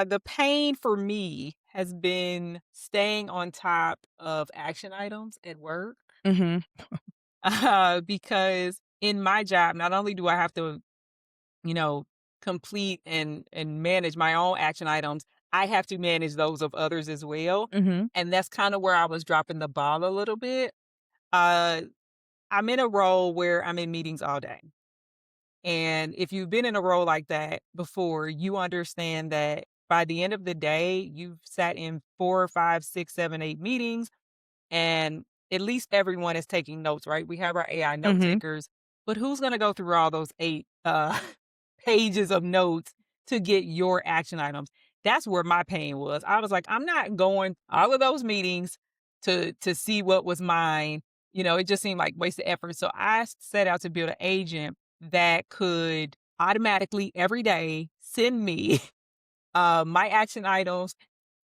The pain for me has been staying on top of action items at work, Mhm. because in my job, not only do I have to, you know, complete and manage my own action items, I have to manage those of others as well, Mhm. and that's kinda where I was dropping the ball a little bit. Uh, I'm in a role where I'm in meetings all day. And if you've been in a role like that before, you understand that by the end of the day, you've sat in 4, 5, 6, 7, 8 meetings, and at least everyone is taking notes, right? We have our AI note Mhm. takers, but who's going to go through all those 8 pages of notes to get your action items? That's where my pain was. I was like, I'm not going all of those meetings to see what was mine. It just seemed like wasted effort. So I set out to build an agent that could automatically every day send me my action items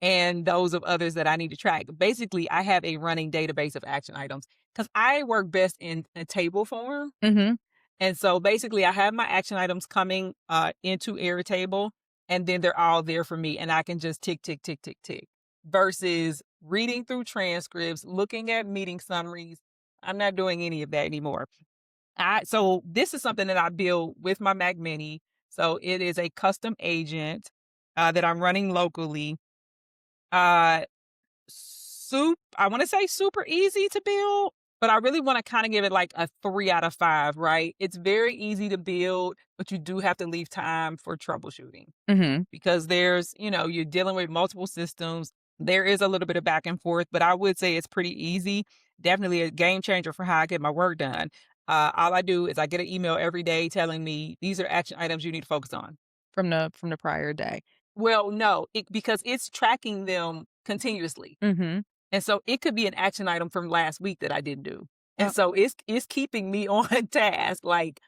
and those of others that I need to track. Basically, I have a running database of action items because I work best in a table form. Mhm. And so basically, I have my action items coming into Airtable, and then they're all there for me, and I can just tick, tick, tick, tick, tick. Versus reading through transcripts, looking at meeting summaries. I'm not doing any of that anymore. So this is something that I build with my Mac Mini. So it is a custom agent that I'm running locally. Uh, I want to say super easy to build, but I really want to kind of give it like a 3 out of 5. Right? It's very easy to build, but you do have to leave time for troubleshooting Mhm. because you're dealing with multiple systems. There is a little bit of back and forth, but I would say it's pretty easy. Definitely a game changer for how I get my work done. All I do is I get an email every day telling me these are action items you need to focus on. From the prior day. Well, no, because it's tracking them continuously. Mhm. And so it could be an action item from last week that I didn't do. And Oh, so it's keeping me on task, like,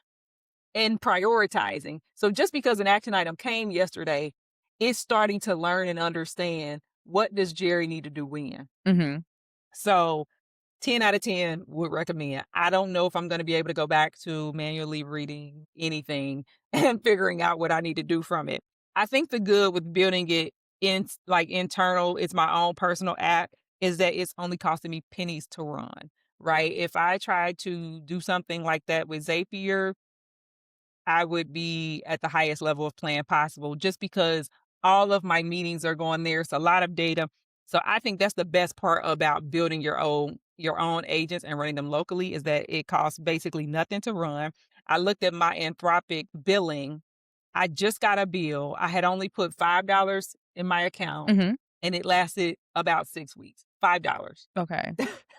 and prioritizing. So just because an action item came yesterday, it's starting to learn and understand what does Jerry need to do when. mhm. So 10 out of 10 would recommend. I don't know if I'm gonna be able to go back to manually reading anything and figuring out what I need to do from it. I think the good with building it like internal, it's my own personal app, is that it's only costing me pennies to run, right? If I try to do something like that with Zapier, I would be at the highest level of plan possible just because all of my meetings are going there. It's a lot of data. So I think that's the best part about building your own agents and running them locally is that it costs basically nothing to run. I looked at my Anthropic billing. I just got a bill. I had only put $5 in my account Mhm. and it lasted about 6 weeks. $5. Okay.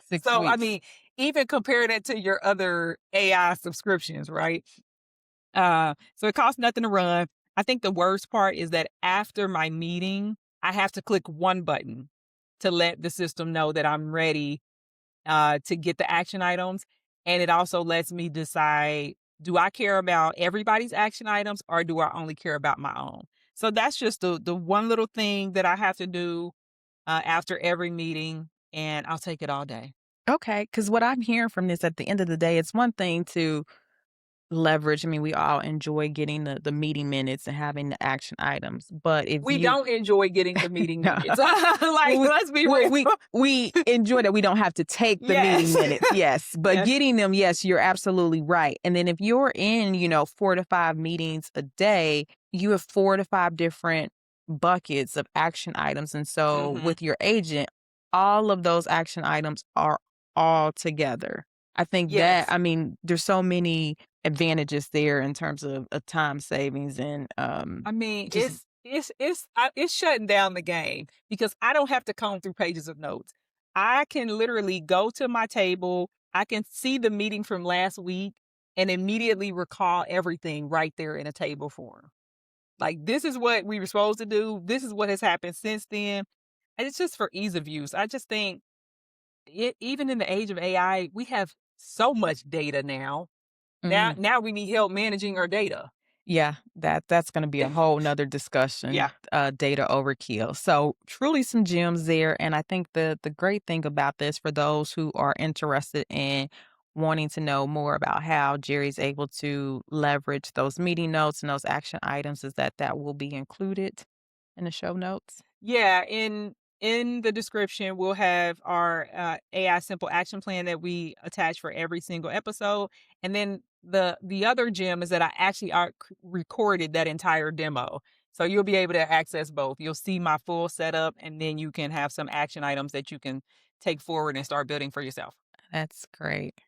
6 So I weeks. mean, even compare that to your other AI subscriptions, right? So it costs nothing to run. I think the worst part is that after my meeting, I have to click one button to let the system know that I'm ready to get the action items. And it also lets me decide, do I care about everybody's action items or do I only care about my own? So that's just the one little thing that I have to do after every meeting, and I'll take it all day. Okay, because what I'm hearing from this at the end of the day, it's one thing to leverage. I mean, we all enjoy getting the meeting minutes and having the action items, but if We you don't enjoy getting the meeting minutes. Like, well, let's be well, real. we enjoy that we don't have to take the meeting Yes. minutes, yes, but Yes. getting them, yes, you're absolutely right, and then if you're in, 4 to 5 meetings a day, you have 4 to 5 different buckets of action items, and so Mhm. with your agent, all of those action items are all together. I think that Yes. I mean, there's so many advantages there in terms of time savings and, I mean, just it's shutting down the game because I don't have to comb through pages of notes. I can literally go to my table, I can see the meeting from last week and immediately recall everything right there in a table form. Like, this is what we were supposed to do, this is what has happened since then, and it's just for ease of use. I just think even in the age of AI, we have so much data now. Now mhm. now we need help managing our data. Yeah, that's gonna be a whole 'nother discussion, Yeah. data overkill. So, truly some gems there, and I think the great thing about this for those who are interested in wanting to know more about how Jerry's able to leverage those meeting notes and those action items is that that will be included in the show notes? Yeah, in the description, we'll have our, AI simple action plan that we attach for every single episode, and then the other gem is that I actually recorded that entire demo, so you'll be able to access both. You'll see my full setup, and then you can have some action items that you can take forward and start building for yourself. That's great.